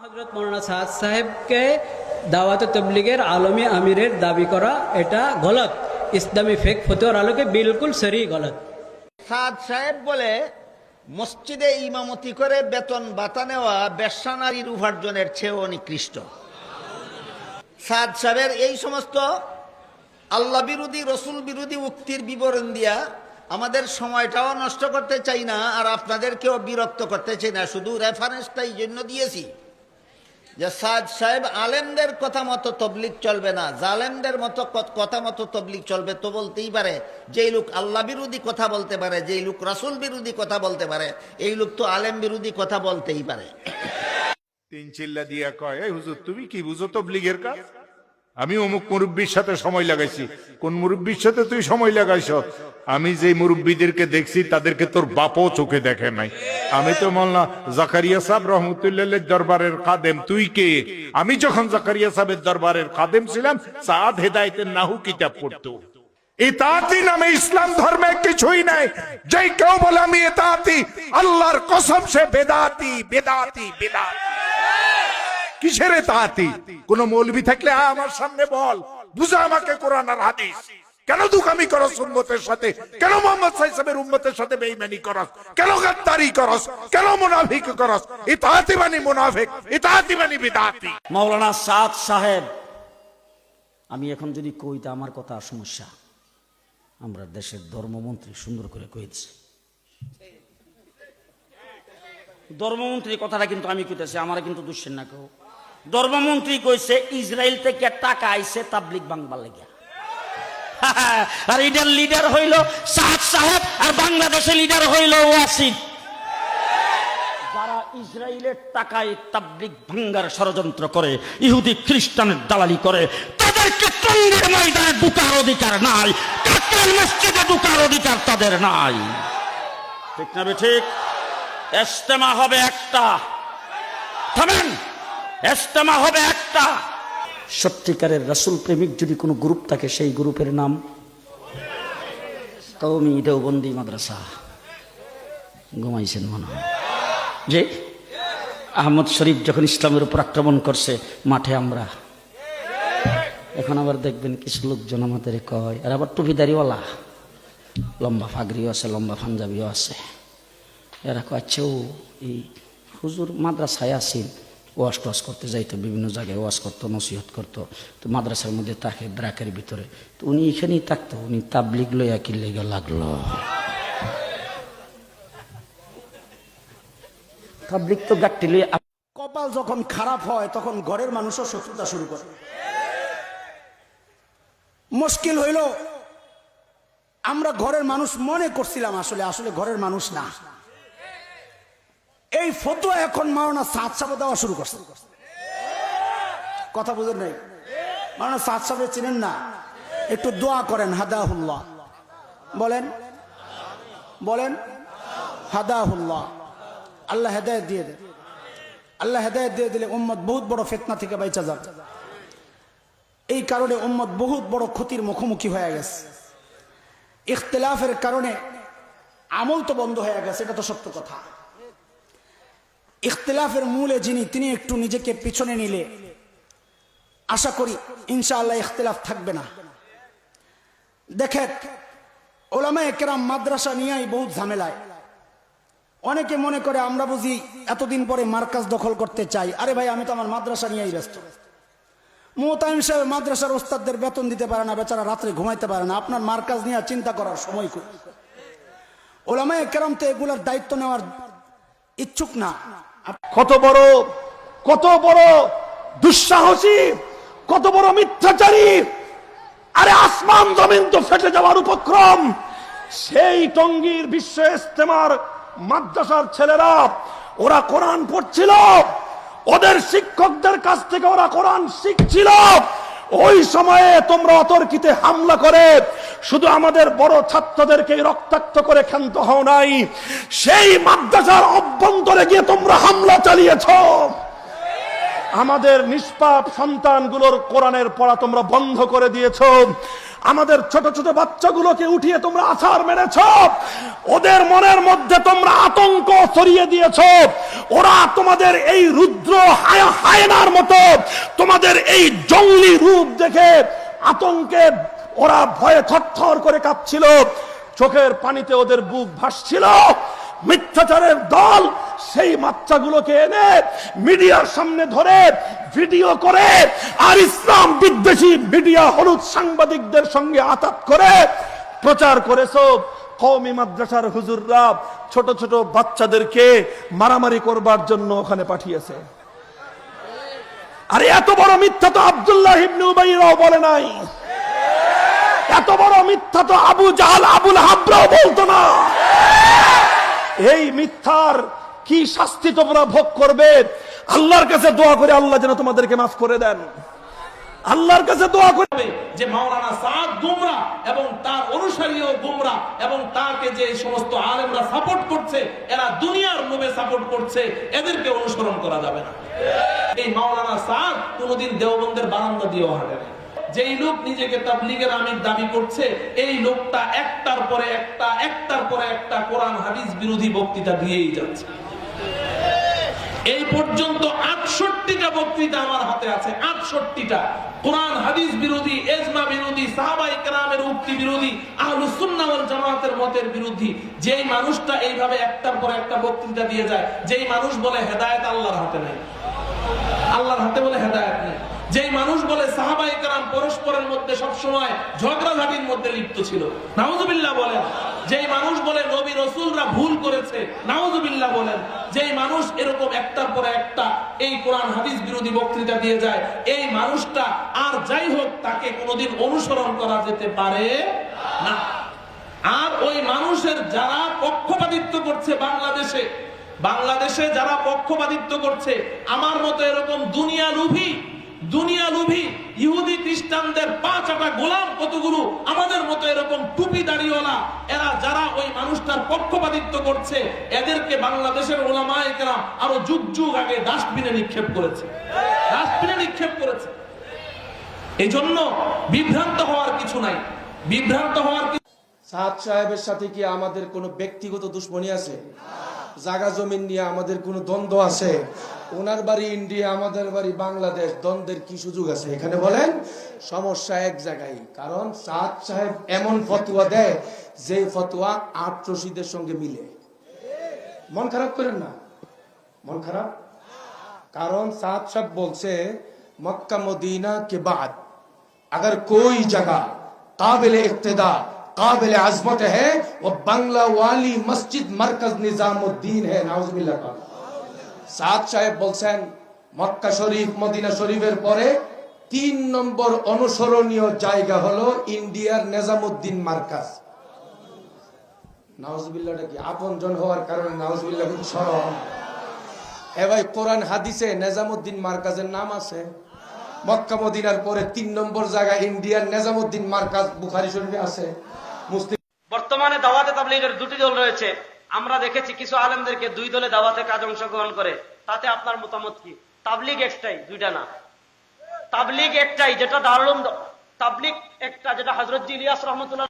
হযরত মাওলানা সাদ সাহেবকে দাওয়াত তবলিগের আলমী আমিরের দাবি করা এটা গলত, ইসলামী ফেক ফতোয়ার আলোকে বিলকুল সরি গলত। সাদ সাহেব বলে মসজিদে ইমামতি করে বেতন ভাতা নেওয়া বেশ্যা নারীর উপার্জনের চেয়েও নিকৃষ্ট। সাদ সাহেবের এই সমস্ত আল্লাহ বিরোধী রসুল বিরোধী উক্তির বিবরণ দিয়া আমাদের সময়টাও নষ্ট করতে চাই না, আর আপনাদেরকেও বিরক্ত করতে চাই না। শুধু রেফারেন্সটা এই জন্য দিয়েছি যে সাদ সাহেব আলেমদের কথা মতো তবলিগ চলবে না, জালেমদের মতো কথা মতো তবলিগ চলবে। তো বলতেই পারে যেই লোক আল্লাহ বিরোধী কথা বলতে পারে, যেই লোক রাসূল বিরোধী কথা বলতে পারে, এই লোক তো আলেম বিরোধী কথা বলতেই পারে। তিন চিল্লা দিয়া কয়, এই হুজুর তুমি কি বুঝো তবলিগের কাজ? আমি অমুক মুরব্বীর সাথে সময় লাগাইছি। কোন মুরব্বীর সাথে তুই সময় লাগাইছ? আমি যে মুরব্বীদেরকে দেখছি তাদেরকে তোর বাপও চোখে দেখে নাই। আমি তো মাওলানা জাকারিয়া সাহেব রহমতুল্লাহ দরবারের খাদেম, তুই কে? আমি যখন জাকারিয়া সাহেবের দরবারের খাদেম ছিলাম, সাদ হেদায়েতের নাহু কিতাব পড়তো। ইতাআতি নামে ইসলাম ধর্মে কিছুই নাই। যে কেউ বলে আমি ইতাআতি, আল্লাহর কসম সে বেদাতি বেদাতি বেদাতি। কিসের ইতাআতি? কোন মৌলবি থাকলে আমার সামনে বল, বুঝা আমাকে কোরআন আর হাদিস। কেন দুকামি করস উম্মতের সাথে? কেন মুহাম্মদ সাল্লাল্লাহু আলাইহি ওয়াসাল্লামের উম্মতের সাথে বেঈমানি করস? কেন গাদ্দারি করস? কেন মুনাফিক করস? ইতাআতি মানে মুনাফিক, ইতাআতি মানে বিদআতি। মাওলানা সাদ সাহেব, আমি এখন যদি কই তা আমার কথা সমস্যা। আমরা দেশের ধর্মমন্ত্রী সুন্দর করে কইছি, ধর্মমন্ত্রী কথাটা কিন্তু আমি কইতেছি, আমার কিন্তু দুশ্চিন না কেউ। ধর্মমন্ত্রী কইছে ইসরায়েল থেকে টাকা আইছে তাবলিগ বাংবার লেগে, আর এটার লিডার হইল সাদ সাহেব, আর বাংলাদেশের লিডার হইল ওয়াসিম। যারা ইসরায়েলের টাকায় তাবলিগ ভাঙ্গার ষড়যন্ত্র করে, ইহুদি খ্রিস্টানের দালালি করে, তাদেরকে টঙ্গীর ময়দানে ঢুকার অধিকার নাই, কাকরাইল মসজিদে ঢুকার অধিকার তাদের নাই। ঠিক না ঠিক? ইজতেমা হবে একটা, থামেন, ইজতেমা হবে একটা। সত্যিকারের রাসূল প্রেমিক যদি কোনো গ্রুপ থাকে, সেই গ্রুপের নাম কওমি দেওবন্দি মাদ্রাসা। ঘুমাইছেন মনে হয় যে আহমদ শরীফ যখন ইসলামের উপর আক্রমণ করছে মাঠে, আমরা এখন আবার দেখবেন কিছু লোকজন আমাদের কয়, আর আবার টুপিদারিওয়ালা, লম্বা ফাগরিও আছে, লম্বা পাঞ্জাবিও আছে। এরা কয় আচ্ছা ও এই হুজুর মাদ্রাসায় আসেন, ওয়াজ টোয়াজ করতে যাইতো, বিভিন্ন জায়গায় ওয়াজ করতো, নসিহত করতো। তো মাদ্রাসার মধ্যে তাকে ব্রাকের ভিতরে, তো উনি এখানেই থাকতো, উনি তাবলিগ লইয়া কি লেগে লাগলো? তাবলিগ তো গাট্টি লইয়া। কপাল যখন খারাপ হয় তখন ঘরের মানুষও শত্রুতা শুরু করে। মুশকিল হইল আমরা ঘরের মানুষ মনে করছিলাম, আসলে আসলে ঘরের মানুষ না। এই ফতোয়া এখন মাওলানা সাদ সাহেব দেওয়া শুরু করছে। কথা বুঝেন নাই? মাওলানা সাদ সাহেব চিনেন না? একটু দোয়া করেন, হাদাহুল্লাহ বলেন, বলেন হাদাহুল্লাহ। আল্লাহ হেদায়েত দিয়ে দেন। আল্লাহ হেদায়েত দিয়ে দিলে উম্মত বহুত বড় ফিতনা থেকে বাইচা যাবে। এই কারণে উম্মত বহুত বড় ক্ষতির মুখোমুখি হয়ে গেছে। ইখতিলাফের কারণে আমল তো বন্ধ হয়ে গেছে, এটা তো সত্য কথা। ইখতিলাফের মূলে যিনি, তিনি একটু নিজেকে পিছনে নিলে আশা করি ইনশাআল্লাহ ইখতিলাফ থাকবে না। দেখেন উলামায়ে কেরাম মাদ্রাসা নিয়েই বহুত ঝামেলায়। অনেকে মনে করে আমরা বুঝি এতদিন পরে মার্কাজ দখল করতে চাই। আরে ভাই, আমি তো আমার মাদ্রাসা নিয়েই ব্যস্ত। মুতাইম সাহেব মাদ্রাসার ওস্তাদদের বেতন দিতে পারে না, বেচারা রাত্রে ঘুমাইতে পারে না। আপনার মার্কাজ নিয়ে চিন্তা করার সময় কই? উলামায়ে কেরাম তো এগুলার দায়িত্ব নেওয়ার ইচ্ছুক না। কত বড় দুঃসাহসী, কত বড় মিথ্যাচারী! আরে আসমান জমিন তো ফেটে যাওয়ার উপক্রম। সেই টঙ্গীর বিশ্ব ইজতেমার মাদ্রাসার ছেলেরা, ওরা কোরআন পড়ছিল, ওদের শিক্ষকদের কাছ থেকে ওরা কোরআন শিখছিল। ওই সময়ে তোমরা অতর্কিতে হামলা করে শুধু আমাদের বড় ছাত্রদেরকে রক্তাক্ত করে ক্ষান্ত হও নাই, সেই মাদ্রাসার অভ্যন্তরে গিয়ে তোমরা হামলা চালিয়েছ। আমাদের নিষ্পাপ সন্তানগুলোর কোরআনের পড়া তোমরা বন্ধ করে দিয়েছ। আমাদের ছোট ছোট বাচ্চাগুলোকে উঠিয়ে তোমরা আছাড় মেরেছ। ওদের মনের মধ্যে তোমরা আতঙ্ক ছড়িয়ে দিয়েছ। ওরা তোমাদের এই রুদ্র হায়নার মতো তোমাদের এই জঙ্গলি রূপ দেখে আতঙ্কে ওরা ভয়ে থরথর করে কাঁপছিল, চোখের পানিতে ওদের বুক ভাসছিল। মিথ্যাচারের দল সেই বাচ্চাগুলোকে এনে মিডিয়ার সামনে ধরে ভিডিও করে আর ইসলাম বিদ্বেষী মিডিয়া হলুদ সাংবাদিকদের সঙ্গে আতাত করে প্রচার করেছো। কওমি মাদ্রাসার হুজুররা ছোট ছোট বাচ্চাদেরকে মারামারি করবার জন্য ওখানে পাঠিয়েছে। আরে এত বড় মিথ্যা তো আব্দুল্লাহ ইবনে উবাইরাও বলে নাই, এত বড় মিথ্যা তো আবু জাহাল আবুল হাবরাও বলতো না। এই মিথ্যার কি শাস্তি তোমরা ভোগ করবে? আল্লাহর কাছে দোয়া করে আল্লাহ যেন তোমাদেরকে মাফ করে দেন। আল্লাহর কাছে দোয়া করবে যে মাওলানা সাদ গুমরা এবং তার অনুসারীও গুমরা এবং তাকে যে সমস্ত আলেমরা সাপোর্ট করছে এরা দুনিয়ার লোভে সাপোর্ট করছে, এদেরকে অনুসরণ করা যাবে না। এই মাওলানা সাদ কোনোদিন দেওবন্দের বারান্দা দিয়েও হাঁটে না। যেই লোক নিজেকে তাবলীগের আমির দাবি করছে, এই লোকটা একটার পরে একটা কোরআন হাদিস বিরোধী বক্তৃতা দিয়েই যাচ্ছে। এই পর্যন্ত 68টা বক্তৃতা আমার হাতে আছে, 68টা কোরআন হাদিস বিরোধী, ইজমা বিরোধী, সাহাবায়ে কেরামের উক্তি বিরোধী, আহলুস সুন্নাহ ওয়াল জামাতের মতের বিরোধী। যেই মানুষটা এইভাবে একটার পর একটা বক্তৃতা দিয়ে যায়, যেই মানুষ বলে হেদায়েত আল্লাহর হাতে নাই, আল্লাহর হাতে বলে হেদায়েত নেই, যেই মানুষ বলে সাহাবায়ে কেরাম পরস্পরের মধ্যে সবসময় ঝগড়াঝাটির মধ্যে লিপ্ত ছিল, নাউজুবিল্লাহ বলেন, যেই মানুষ বলে নবী রাসূলরা ভুল করেছে, নাউজুবিল্লাহ বলেন, যেই মানুষ এরকম একটার পর একটা এই কোরআন হাদিস বিরোধী বক্তৃতা দিয়ে যায়, এই মানুষটা আর যাই হোক তাকে কোনোদিন অনুসরণ করা যেতে পারে না। আর ওই মানুষের যারা পক্ষপাতিত্ব করছে বাংলাদেশে যারা পক্ষপাতিত্ব করছে, আমার মতো এরকম দুনিয়া লুভি ইহুদি খ্রিস্টানদের 5 গোলাম কতগুলো আমাদের মতো এরকম টুপি দাড়িওয়ালা, এরা যারা ওই মানুষটার পক্ষপাতিত্ব করছে, এদেরকে বাংলাদেশের উলামায়ে কেরাম আরো যুগ যুগ আগে ডাস্টবিনে নিক্ষেপ করেছে। এই জন্য বিভ্রান্ত হওয়ার কিছু নাই, সাদ সাহেবের সাথে কি আমাদের কোনো ব্যক্তিগত দুশ্মনী আছে? জায়গা জমিন নিয়ে আমাদের কোনো দ্বন্দ্ব আছে? ওনার বাড়ি ইন্ডিয়া, আমাদের বাড়ি বাংলাদেশ, দ্বন্দ্বের কি সুযোগ আছে এখানে বলেন? সমস্যা এক জায়গায়, কারণ সাদ সাহেব এমন ফতোয়া দেয় যে ফতোয়া 8 রশিদের সঙ্গে মিলে। মন খারাপ করেন না, মন খারাপ, কারণ সাদ সাহেব বলছে मक्का मदीना के बाद अगर कोई जगह काबिल इक्तिदा काबिल आजमत है वो बंगला वाली मस्जिद मरकज निजामुद्दीन है। नाउजुबिल्लाह। साद साहेब বলছেন মক্কা শরীফ মদিনা শরীফের পরে 3 নম্বর অনুসরণীয় জায়গা হলো ইন্ডিয়ার নিজামুদ্দিন মার্কাজ। নাউজুবিল্লাহটা কি আপনজন হওয়ার কারণে নাউজুবিল্লাহ শরম? এ ভাই, কোরআন হাদিসে নিজামুদ্দিন মার্কাজের নাম আছে। মক্কা মদিনার পরে 3 নম্বর জায়গা ইন্ডিয়ার নিজামুদ্দিন মার্কাজ বুখারী শরীফে আছে। মুসলিম বর্তমানে দাওয়াতে তাবলীগের 2টি দল রয়েছে। আমরা দেখেছি কিছু আলেমদেরকে 2 দলে দাওয়াতে কাজ অংশগ্রহণ করে। তাতে আপনার মতামত কি? তাবলীগ একটাই, 2টা না। তাবলীগ একটাই, যেটা দারুল তাবলীগ একটা, যেটা হযরত ইলিয়াস রহমাতুল্লাহ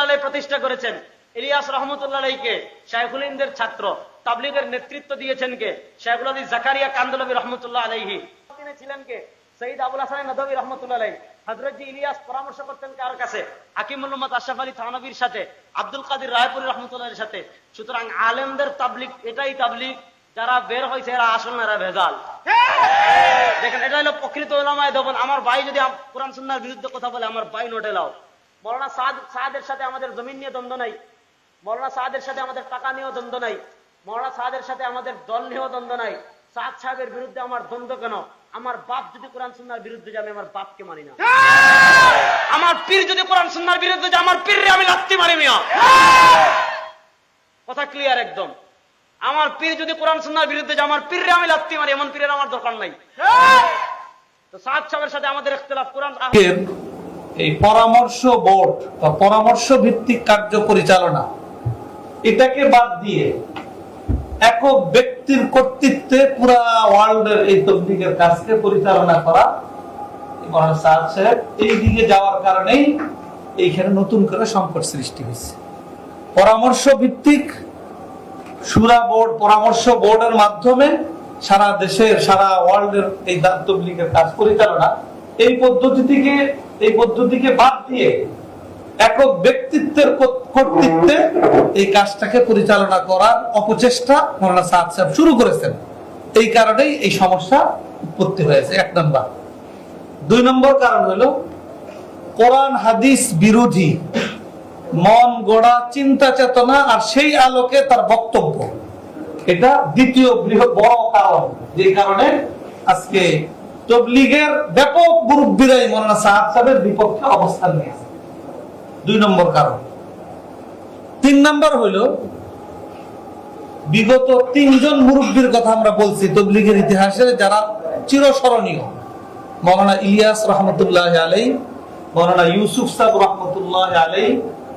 আলাইহি প্রতিষ্ঠা করেছেন। ইলিয়াস রহমাতুল্লাহ আলাইহিকে শাইখুল হিন্দের ছাত্র, তাবলীগের নেতৃত্ব দিয়েছেন কে? শাইখুল হাদিস জাকারিয়া কান্দলবী রহমাতুল্লাহ আলাইহি। তিনি ছিলেন কে? সৈয়দ আবুল হাসান নদভী রহমাতুল্লাহ আলাইহি। হযরত ইলিয়াস পরামর্শ করতেন কার কাছে? হাকিমুল উম্মাত আশরাফ আলী থানভীর সাথে, আব্দুল কাদির রায়পুরী রহমাতুল্লাহর সাথে। সুতরাং আলেমদের তাবলীগ এটাই তাবলীগ, যারা বের হয়েছে এরা আসল না, এরা ভেজাল। দেখেন, এটা হলো প্রকৃত উলামায়ে দেওবন্দ। আমার ভাই যদি কোরআন সুন্নাহর বিরুদ্ধে কথা বলে, আমার ভাই নোটে লাও। মাওলানা সাদের সাথে আমাদের জমিন নিয়ে দ্বন্দ্ব নাই, মাওলানা সাদের সাথে আমাদের টাকা নিয়েও দ্বন্দ্ব নাই, মাওলানা সাদের সাথে আমাদের দল নিয়েও দ্বন্দ্ব নাই। সাদ সাহেবের বিরুদ্ধে আমার দ্বন্দ্ব কেন? আমার বাপ যদি কোরআন সুন্নাহর বিরুদ্ধে যায়, আমি আমার বাপকে মানি না। আমার পীর যদি কোরআন সুন্নাহর বিরুদ্ধে যায়, আমার পীররে আমি লাত্তি মারি মিয়া। কথা ক্লিয়ার একদম। আমার পীর যদি কোরআন সুন্নাহর বিরুদ্ধে যায়, আমার পীররে আমি লাত্তি মারি। এমন পীরের আমার দরকার নাই। তো সাদ সাহেবের সাথে আমাদের ইখতিলাফ। কোরআন এই পরামর্শ বোর্ড বা পরামর্শ ভিত্তিক কার্য পরিচালনা, এটাকে বাদ দিয়ে একক ব্যক্তির কর্তৃত্বে পুরা ওয়ার্ল্ডের এই তাবলীগের কাজকে পরিচালনা করা, মহান সাদ সাহেব এই দিকে যাওয়ার কারণেই এইখানে নতুন করে সংকট সৃষ্টি হয়েছে। পরামর্শ ভিত্তিক সুরা বোর্ড, পরামর্শ বোর্ডের মাধ্যমে সারা দেশের সারা ওয়ার্ল্ডের এই তবলিগের কাজ পরিচালনা, এই পদ্ধতিকে বাদ দিয়ে একক ব্যক্তিত্বের কর্তৃত্বে এই কাজটাকে পরিচালনা করার অপচেষ্টা মৌলানা সাদ সাহেব শুরু করেছেন। এই কারণেই এই সমস্যা উৎপত্তি হয়েছে, 1 নম্বর। 2 নম্বর কারণ হলো কোরআন হাদিস বিরোধী মন গড়া চিন্তা চেতনা আর সেই আলোকে তার বক্তব্য, এটা দ্বিতীয় বৃহৎ বড় কারণ, যে কারণে আজকে তবলিগের ব্যাপক মুরব্বীরাই মৌলানা সাদ সাহেবের বিপক্ষে অবস্থান নিয়েছে। 2 নম্বর কারণ। 3 নম্বর হলো বিগত 3 জন মুরব্বীর কথা আমরা বলছি তবলিগের ইতিহাসে, যারা চিরস্মরণীয়। মৌলানা ইলিয়াস রহমতুল্লাহ আলাইহি, মৌলানা ইউসুফ সাহেব রহমতুল্লাহ আলাইহি,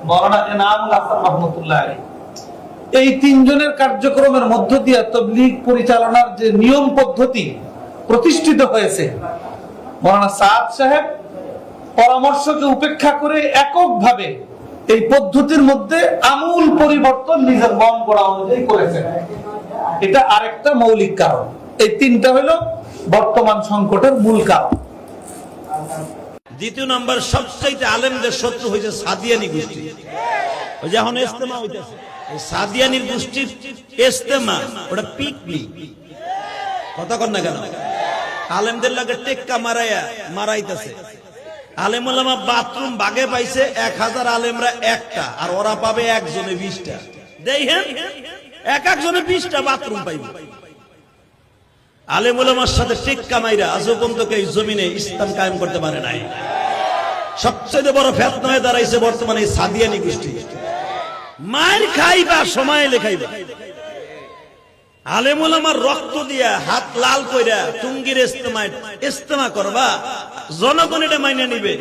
মৌলানা এনামুল হাসান রহমতুল্লাহ আলাইহি। এই 3 জনের কার্যক্রমের মধ্য দিয়ে তবলিগ পরিচালনার যে নিয়ম পদ্ধতি প্রতিষ্ঠিত হয়েছে, মৌলানা সাদ সাহেব পরামর্শকে উপেক্ষা করে এককভাবে এই পদ্ধতির মধ্যে আমূল পরিবর্তন নিজের মন গড়া অনুযায়ী করেছেন। এটা আরেকটা মৌলিক কারণ। এই 3টা হলো বর্তমান সংকটের মূল কারণ। 2 নম্বর, সবচাইতে আলেমদের শত্রু হয়েছে সাদিয়ানি গোষ্ঠী। ওই যে এখন ইজতেমা হইতেছে, সাদিয়ানির গোষ্ঠীর ইজতেমা, ওটা পিকনিক। কথা কন না কেন? আলেমদের লাগে টেক্কা মারাইতেছে। আলেম ওলামা বাথরুম বাগে পাইছে 1000 আলেমরা একটা, আর ওরা পাবে একজনে 20টা। দেখেন, একজনে 20টা বাথরুম পাইবে। আলেম ওলামার সাথে টেক্কা মাইরা আজও পর্যন্ত এই জমিনে ইসলাম কায়েম করতে পারে নাই। সবচেয়ে বড় ফিতনা হয়ে দাঁড়াইছে বর্তমানে এই সাদিয়ানি গোষ্ঠী। মায়ের খাইবা, সময় লেখাইবা। আলেম ওলামার রক্ত দিয়া হাত লাল কইরা টুঙ্গির ইজতেমা করবা, জনগণ এটা মাইনে নিবে।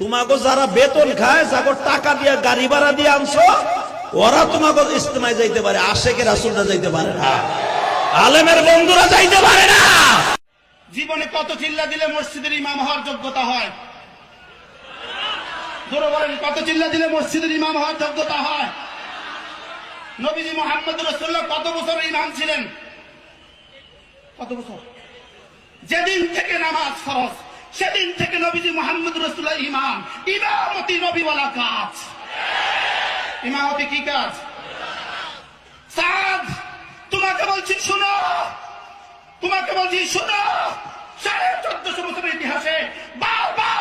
তোমাকে যারা বেতন খায়, যাকে টাকা দিয়া গাড়ি ভাড়া দিয়ে আনছো, ওরা তোমাকে ইজতেমায় যাইতে পারে, আশেকের রাসূলরা যাইতে পারে না, আলেমের বন্ধুরা যাইতে পারে না। জীবনে কত চিল্লা দিলে মসজিদের ইমাম হওয়ার যোগ্যতা হয়? জোরে বলেন, কত চিল্লা দিলে মসজিদের ইমাম হওয়ার যোগ্যতা হয়? নবীজি মুহাম্মদ রাসূলুল্লাহ কত বছর ইমাম ছিলেন? কত বছর? যেদিন থেকে নামাজ ফরজ, সেদিন থেকে নবীজি মুহাম্মদ রাসূলুল্লাহ ইমাম। ইমামতি নবীওয়ালা কাজ। ইমামতি কি কাজ? সাদ, তোমাকে বলছি শোনো, তোমাকে বলছি শোনো। 1450 বছরের ইতিহাসে বারবার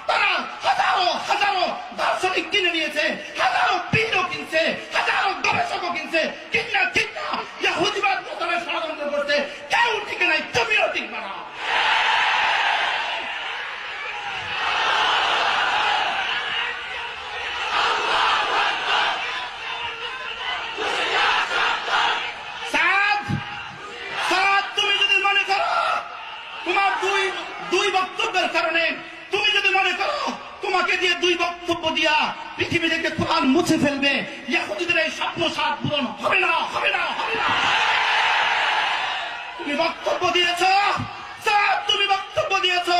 তারা হাজারো দার্শনিক কিনে নিয়েছে, হাজারো পীরও কিনছে, হাজারো গবেষকও কিনছে। ঠিক না ইহুদিবাদ তারা ষড়যন্ত্র করছে। কেউ টিকে নাই, তুমিও টিকবে না। দুই বক্তব্যের কারণে তুমি যদি মনে করো তোমাকে দিয়ে 2 বক্তব্য দিয়া পৃথিবী থেকে কোরআন মুছে ফেলবে, ইহুদিদের এই স্বপ্ন সাত পূরণ হবে না। তুমি বক্তব্য দিয়েছো, তুমি বক্তব্য দিয়েছো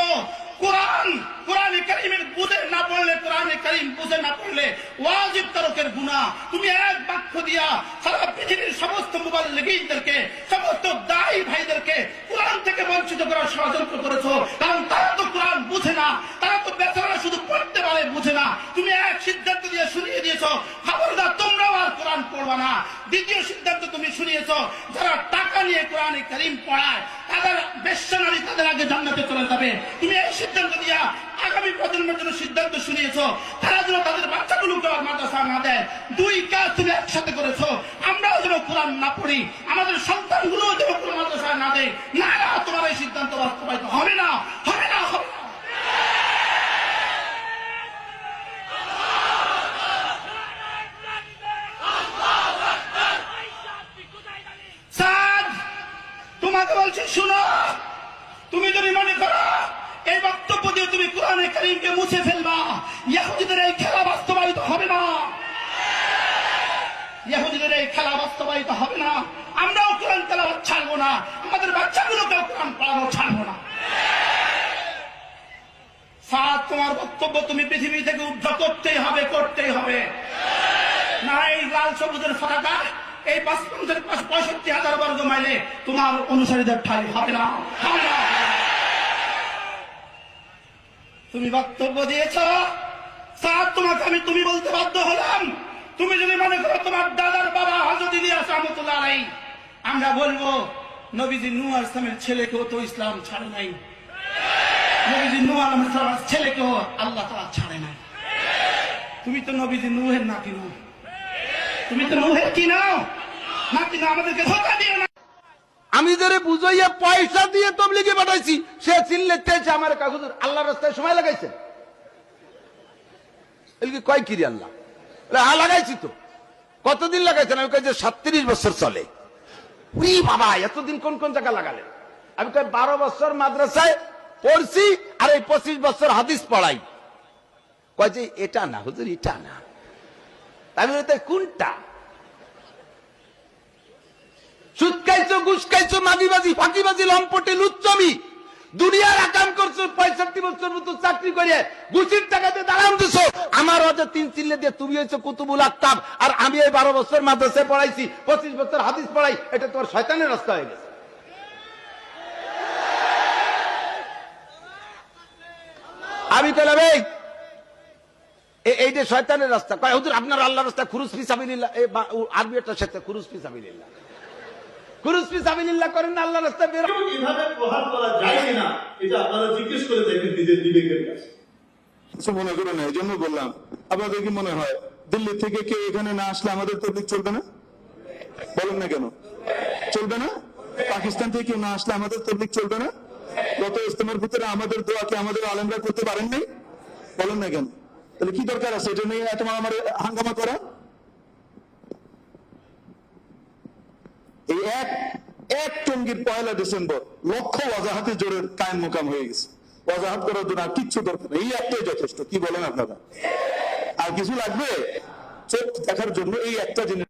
কোরআনে কারীমের বুঝে না পড়লে, কোরআনে কারীম বুঝে না পড়লে ওয়াজিব তারকের গুনাহ। তুমি এক বাক্য দিয়া সারা পৃথিবীর সমস্ত মুবাল্লিগীনদেরকে, সমস্ত দায়ী ভাইদেরকে কোরআন থেকে বঞ্চিত করার ষড়যন্ত্র করেছো। কারণ তারা তো কোরআন বুঝে না, তারা তো বেচারা শুধু পড়তে পারে, বুঝে না। তুমি এক সিদ্ধান্ত দিয়ে শুনিয়ে দিয়েছো, খবরদার তোমরাও আর কোরআন পড়বা না। দ্বিতীয় সিদ্ধান্ত তুমি শুনিয়েছো, যারা টাকা নিয়ে কোরআনে কারীম পড়ায় তাদের বেশ্যা নারী তাদের আগে জান্নাতে চলে যাবে। তুমি এই সিদ্ধান্ত দিয়া আগামী প্রজন্মের জন্য সিদ্ধান্ত শুনিয়েছো, তারা যেন তাদের বাচ্চাগুলোকে মাদ্রাসা না দেয়। 2 কাজ তুমি একসাথে করেছো। আমরাও যেন কোরআন না পড়ি, আমাদের সন্তানগুলোও যেন কোরআন মাদ্রাসা না দেয়। না, তোমার এই সিদ্ধান্ত বাস্তবায়িত হবে না। তোমাকে বলছি শুনো, তুমি যদি মনে করো এই বক্তব্য দিয়ে তুমি কোরআনে কারীমকে মুছে ফেলবা, ইহুদিদের এই খেলা বাস্তবায়িত হবে না। আমরাও কোরআন তেলাওয়াত ছাড়বো না, আমাদের বাচ্চাগুলোকেও কোরআন পড়ানো ছাড়বো না। সাদ, তোমার বক্তব্য তুমি পৃথিবী থেকে উদ্ধার করতেই হবে। না এই লাল সবুজের পতাকা এই 65,000 বর্গ মাইলে তোমার অনুসারীদের ঠাই হবে না, হবে না। তুমি বক্তব্য দিয়েছ, স্যার তোমাকে আমি তুমি বলতে বাধ্য হলাম। তুমি যদি মনে করো তোমার দাদার বাবা হযরত ইলিয়াস রাহমাতুল্লাহ আলাইহি, আমরা বলবো নবীজি নূহ আলাইহিস সালামের ছেলেকেও তো ইসলাম ছাড়ে নাই, নবীজি নূহ আলাইহিস সালামের ছেলেকেও আল্লাহ তাআলা ছাড়ে নাই। তুমি তো নবীজি নূহের নাতি নও, তুমি তো নূহের কি নাও, নাতি না। আমাদেরকে ধোঁকা দিও না। আমি যারে বুঝাইয়া পয়সা দিয়ে তবলিগে পাঠাইছি, সে চিল্লে চেয়েছে আমার কাকুদের আল্লাহর রাস্তায় সময় লাগাইছেন। এদিকে কয় কি রে আল্লাহ? হ্যাঁ লাগাইছি তো। কতদিন লাগাইছেন? আমি কই যে 37 বছর চলে। উই বাবা, এতদিন কোন কোন জায়গা লাগালেন? আমি কই 12 বছর মাদ্রাসায় পড়ছি আর এই 25 বছর হাদিস পড়াই। কয় যে এটা না হুজুর, এটা না। আমি বলি কোনটা? সুদ খাইছো, ঘুষ খাইছো, মাগিবাজি, ফাঁকিবাজি, লম্পটে, লুচ্চমি, দুনিয়ার আকাম করছো। 65 বছর মতো চাকরি করে ঘুষির টাকাতে দাঁড়ান দিছো। আমার অজে 3 চিল্লে দিয়ে তুমি হয়েছো কুতুবুল আকতাব, আর আমি এই 12 বছর মাদ্রাসায় পড়াইছি, 25 বছর হাদিস পড়াই। এটা তোমার শয়তানের রাস্তা হয়ে গেছে। আমি কইলাম এই যে শয়তানের রাস্তা। কয় হুজুর আপনার আল্লাহর রাস্তা খুরুজ ফি সাবিলিল্লাহ। এই আরবি একটা সাথে খুরুজ ফি সাবিলিল্লাহ, খুরুজ ফি সাবিলিল্লাহ করেন না, আল্লাহর রাস্তায় বের হন। কিভাবে প্রহার করা যায় কিনা এটা আপনারা জিজ্ঞেস করে দেখেন নিজের বিবেকের কাছে। কিছু মনে করে না, এই জন্য বললাম। আপনাদের কি মনে হয় দিল্লি থেকে কেউ এখানে না আসলে আমাদের তবলিগ চলবে না? বলেন না কেন চলবে না? পাকিস্তান থেকে কেউ না আসলে আমাদের তবলিগ চলবে না? গত ইজতেমার ভিতরে আমাদের দোয়াকে আমাদের আলেমরা করতে পারেন নাই? বলেন না কেন? তাহলে কি দরকার আছে এটা নিয়ে এত আমার হাঙ্গামা করা? এই এক টঙ্গীর 1 ডিসেম্বর লক্ষ ওয়াজাহাতে জোরে কায়েম মোকাম হয়ে গেছে। ওয়াজাহাত করার জন্য আর কিচ্ছু দরকার নেই, এই একটাই যথেষ্ট। কি বলেন আপনারা? আর কিছু লাগবে? চোখ দেখার জন্য এই একটা জিনিস